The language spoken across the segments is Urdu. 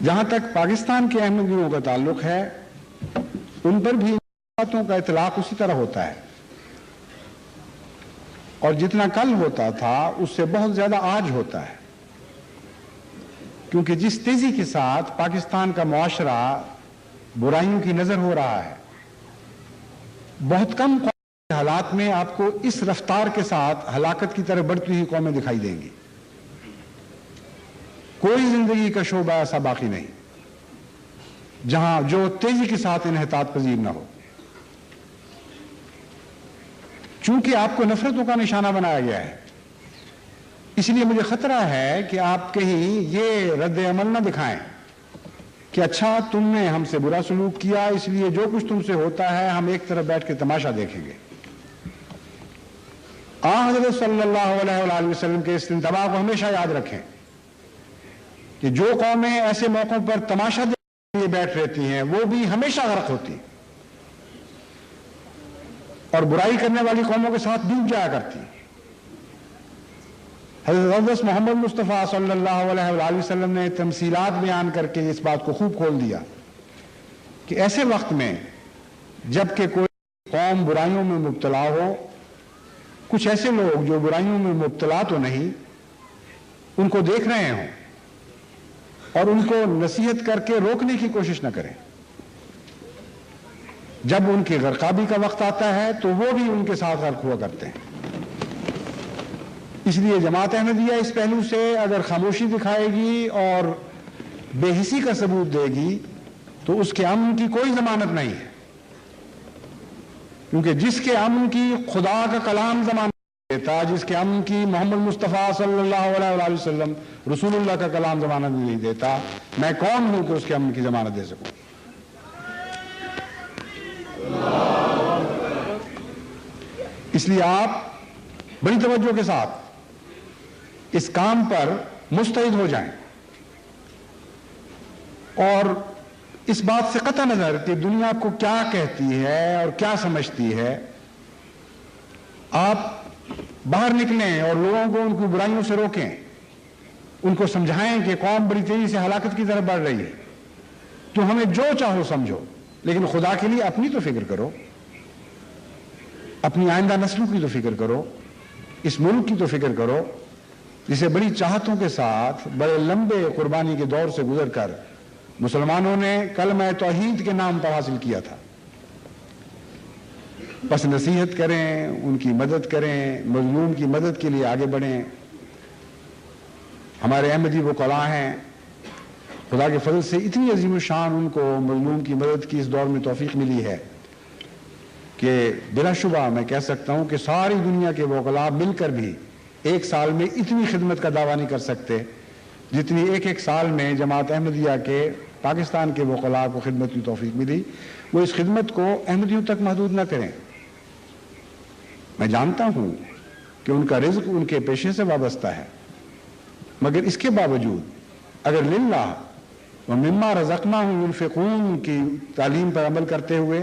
جہاں تک پاکستان کے احمدیوں کا تعلق ہے، ان پر بھی باتوں کا اطلاق اسی طرح ہوتا ہے، اور جتنا کل ہوتا تھا اس سے بہت زیادہ آج ہوتا ہے، کیونکہ جس تیزی کے ساتھ پاکستان کا معاشرہ برائیوں کی نظر ہو رہا ہے، بہت کم حالات میں آپ کو اس رفتار کے ساتھ ہلاکت کی طرف بڑھتی ہوئی قومیں دکھائی دیں گی۔ کوئی زندگی کا شعبہ ایسا باقی نہیں جہاں جو تیزی کے ساتھ انحطاط پذیر نہ ہو۔ چونکہ آپ کو نفرتوں کا نشانہ بنایا گیا ہے، اس لیے مجھے خطرہ ہے کہ آپ کہیں یہ رد عمل نہ دکھائیں کہ اچھا تم نے ہم سے برا سلوک کیا، اس لیے جو کچھ تم سے ہوتا ہے ہم ایک طرف بیٹھ کے تماشا دیکھیں گے۔ حضرت صلی اللہ علیہ وآلہ وسلم کے اس انتباہ کو ہمیشہ یاد رکھیں کہ جو قومیں ایسے موقعوں پر تماشا دیکھنے کے لیے بیٹھ رہتی ہیں وہ بھی ہمیشہ غرق ہوتی ہیں اور برائی کرنے والی قوموں کے ساتھ ڈوب جایا کرتی ہیں۔ حضرت محمد مصطفیٰ صلی اللہ علیہ وآلہ وسلم نے تمثیلات بیان کر کے اس بات کو خوب کھول دیا کہ ایسے وقت میں جب کہ کوئی قوم برائیوں میں مبتلا ہو، کچھ ایسے لوگ جو برائیوں میں مبتلا تو نہیں، ان کو دیکھ رہے ہوں اور ان کو نصیحت کر کے روکنے کی کوشش نہ کریں، جب ان کی غرقابی کا وقت آتا ہے تو وہ بھی ان کے ساتھ غرق ہوا کرتے ہیں۔ اس لیے جماعت احمدیہ اس پہلو سے اگر خاموشی دکھائے گی اور بے حسی کا ثبوت دے گی تو اس کے امن کی کوئی ضمانت نہیں ہے، کیونکہ جس کے امن کی خدا کا کلام ضمانت دیتا، جس کے امن کی محمد مصطفیٰ صلی اللہ علیہ وآلہ وسلم رسول اللہ کا کلام ضمانت نہیں دیتا، میں کون ہوں کہ اس کے امن کی ضمانت دے سکوں؟ اس لیے آپ بڑی توجہ کے ساتھ اس کام پر مستعد ہو جائیں اور اس بات سے قطع نظر کہ دنیا آپ کو کیا کہتی ہے اور کیا سمجھتی ہے، آپ باہر نکلیں اور لوگوں کو ان کی برائیوں سے روکیں، ان کو سمجھائیں کہ قوم بڑی تیزی سے ہلاکت کی طرف بڑھ رہی ہے، تو ہمیں جو چاہو سمجھو، لیکن خدا کے لیے اپنی تو فکر کرو، اپنی آئندہ نسلوں کی تو فکر کرو، اس ملک کی تو فکر کرو جسے بڑی چاہتوں کے ساتھ بڑے لمبے قربانی کے دور سے گزر کر مسلمانوں نے کلمہ توحید کے نام پر حاصل کیا تھا۔ بس نصیحت کریں، ان کی مدد کریں، مظلوم کی مدد کے لیے آگے بڑھیں۔ ہمارے احمدی وکلاء ہیں، خدا کے فضل سے اتنی عظیم الشان ان کو مظلوم کی مدد کی اس دور میں توفیق ملی ہے کہ بلا شبہ میں کہہ سکتا ہوں کہ ساری دنیا کے وکلاء مل کر بھی ایک سال میں اتنی خدمت کا دعویٰ نہیں کر سکتے جتنی ایک سال میں جماعت احمدیہ کے پاکستان کے وکلاء کو خدمت کی توفیق ملی۔ وہ اس خدمت کو احمدیوں تک محدود نہ کریں۔ میں جانتا ہوں کہ ان کا رزق ان کے پیشے سے وابستہ ہے، مگر اس کے باوجود اگر للہ ومما رزقناہم ينفقون کی تعلیم پر عمل کرتے ہوئے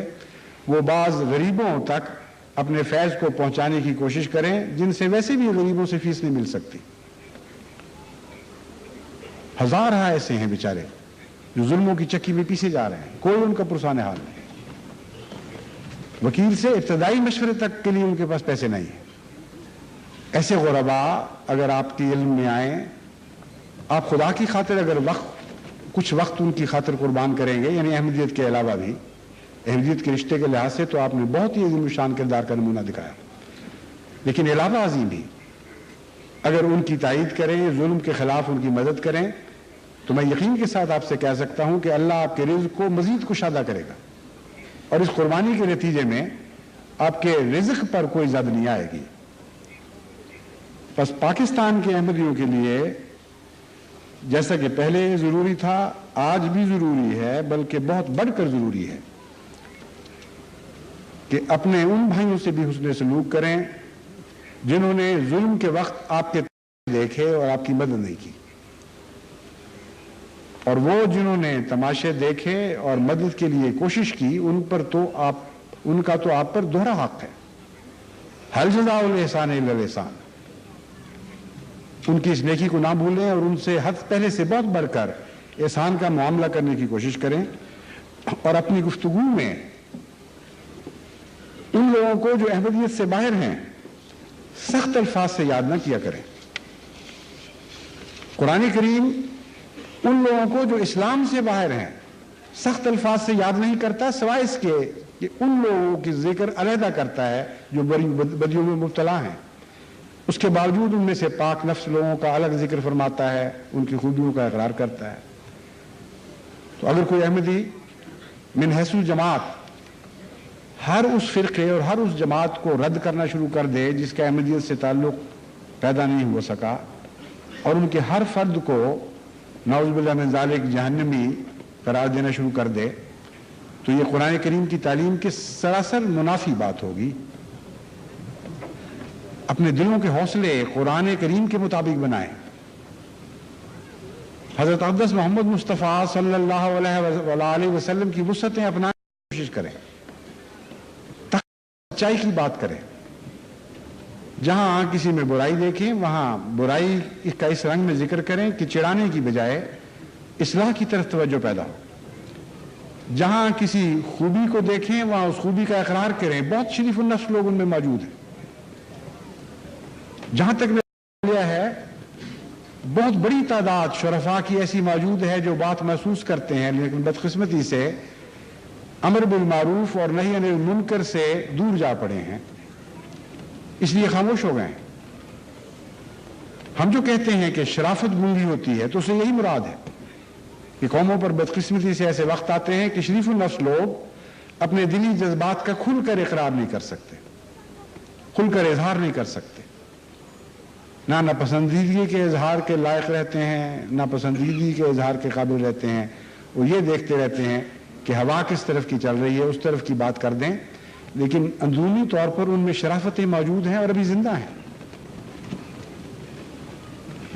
وہ بعض غریبوں تک اپنے فیض کو پہنچانے کی کوشش کریں جن سے ویسے بھی غریبوں سے فیس نہیں مل سکتی۔ ہزارہ ایسے ہیں بیچارے جو ظلموں کی چکی میں پیسے جا رہے ہیں، کوئی ان کا پرسان حال نہیں، وکیل سے ابتدائی مشورے تک کے لیے ان کے پاس پیسے نہیں ہیں۔ ایسے غرباء اگر آپ کی علم میں آئیں، آپ خدا کی خاطر اگر کچھ وقت ان کی خاطر قربان کریں گے، یعنی احمدیت کے علاوہ بھی احمدیت کے رشتے کے لحاظ سے تو آپ نے بہت ہی عظیم الشان کردار کا نمونہ دکھایا، لیکن علاوہ ازیں بھی اگر ان کی تائید کریں، ظلم کے خلاف ان کی مدد کریں، تو میں یقین کے ساتھ آپ سے کہہ سکتا ہوں کہ اللہ آپ کے رزق کو مزید کشادہ کرے گا، اور اس قربانی کے نتیجے میں آپ کے رزق پر کوئی زد نہیں آئے گی۔ بس پاکستان کے احمدیوں کے لیے جیسا کہ پہلے ضروری تھا، آج بھی ضروری ہے، بلکہ بہت بڑھ کر ضروری ہے کہ اپنے ان بھائیوں سے بھی حسن سلوک کریں جنہوں نے ظلم کے وقت آپ کے دیکھے اور آپ کی مدد نہیں کی، اور وہ جنہوں نے تماشے دیکھے اور مدد کے لیے کوشش کی ان کا تو آپ پر دوہرا حق ہے۔ ہل جزاء الاحسان الا الاحسان۔ ان کی اس نیکی کو نہ بھولیں اور ان سے حد پہلے سے بہت بڑھ کر احسان کا معاملہ کرنے کی کوشش کریں اور اپنی گفتگو میں ان لوگوں کو جو احمدیت سے باہر ہیں سخت الفاظ سے یاد نہ کیا کریں۔ قرآن کریم ان لوگوں کو جو اسلام سے باہر ہیں سخت الفاظ سے یاد نہیں کرتا، سوائے اس کے کہ ان لوگوں کی ذکر علیحدہ کرتا ہے جو بڑی بدیوں میں مبتلا ہیں، اس کے باوجود ان میں سے پاک نفس لوگوں کا الگ ذکر فرماتا ہے، ان کی خوبیوں کا اقرار کرتا ہے۔ تو اگر کوئی احمدی من حیث الجماعت ہر اس فرقے اور ہر اس جماعت کو رد کرنا شروع کر دے جس کا احمدیت سے تعلق پیدا نہیں ہو سکا، اور ان کے ہر فرد کو نعوذ باللہ من ذالک جہنمی قرار دینا شروع کر دے، تو یہ قرآن کریم کی تعلیم کے سراسر منافی بات ہوگی۔ اپنے دلوں کے حوصلے قرآن کریم کے مطابق بنائیں۔ حضرت اقدس محمد مصطفیٰ صلی اللہ علیہ وسلم کی وسعتیں اپنانے کی کوشش کریں، سچائی کی بات کریں۔ جہاں کسی میں برائی دیکھیں وہاں برائی کا اس رنگ میں ذکر کریں کہ چڑھانے کی بجائے اصلاح کی طرف توجہ پیدا ہو۔ جہاں کسی خوبی کو دیکھیں وہاں اس خوبی کا اقرار کریں۔ بہت شریف النفس لوگ ان میں موجود ہیں۔ جہاں تک لیا ہے بہت بڑی تعداد شرفاء کی ایسی موجود ہے جو بات محسوس کرتے ہیں لیکن بدقسمتی سے امر بالمعروف اور نہی عن المنکر سے دور جا پڑے ہیں، اس لیے خاموش ہو گئے ہیں۔ ہم جو کہتے ہیں کہ شرافت گونگی ہوتی ہے تو اسے یہی مراد ہے کہ قوموں پر بدقسمتی سے ایسے وقت آتے ہیں کہ شریف النفس لوگ اپنے دلی جذبات کا کھل کر اقرار نہیں کر سکتے، کھل کر اظہار نہیں کر سکتے، نہ ناپسندیدگی کے اظہار کے لائق رہتے ہیں، نہ پسندیدگی کے اظہار کے قابل رہتے ہیں۔ وہ یہ دیکھتے رہتے ہیں کہ ہوا کس طرف کی چل رہی ہے اس طرف کی بات کر دیں، لیکن اندرونی طور پر ان میں شرافتیں موجود ہیں اور ابھی زندہ ہیں۔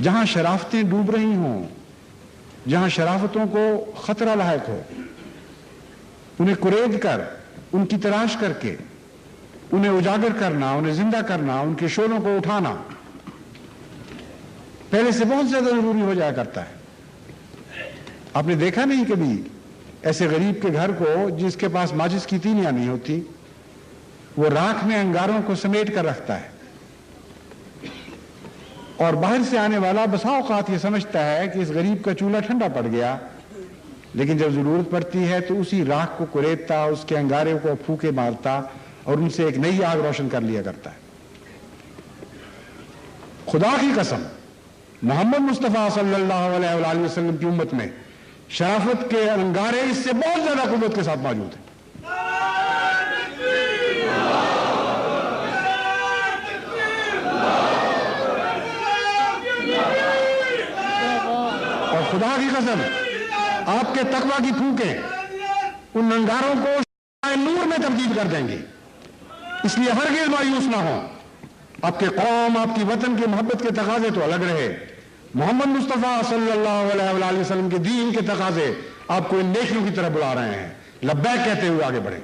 جہاں شرافتیں ڈوب رہی ہوں، جہاں شرافتوں کو خطرہ لاحق ہو، انہیں کورید کر، ان کی تلاش کر کے انہیں اجاگر کرنا، انہیں زندہ کرنا، ان کے شعلوں کو اٹھانا پہلے سے بہت زیادہ ضروری ہو جایا کرتا ہے۔ آپ نے دیکھا نہیں کبھی ایسے غریب کے گھر کو جس کے پاس ماچس کی تینیاں نہیں ہوتی، وہ راکھ میں انگاروں کو سمیٹ کر رکھتا ہے، اور باہر سے آنے والا بسا اوقات یہ سمجھتا ہے کہ اس غریب کا چولہا ٹھنڈا پڑ گیا، لیکن جب ضرورت پڑتی ہے تو اسی راکھ کو کریدتا، اس کے انگارے کو پھوکے مارتا اور ان سے ایک نئی آگ روشن کر لیا کرتا ہے۔ خدا کی قسم محمد مصطفیٰ صلی اللہ علیہ وآلہ وسلم کی امت میں شرافت کے انگارے اس سے بہت زیادہ قوت کے ساتھ موجود ہیں۔ اور خدا کی قسم آپ کے تقویٰ کی پھونکیں ان انگاروں کو نور میں تبدیل کر دیں گے، اس لیے ہرگز مایوس نہ ہوں۔ آپ کے قوم، آپ کی وطن کی محبت کے تقاضے تو الگ رہے، محمد مصطفیٰ صلی اللہ علیہ وآلہ وسلم کے دین کے تقاضے آپ کو ان نیکیوں کی طرف بلا رہے ہیں۔ لبیک کہتے ہوئے آگے بڑھیں۔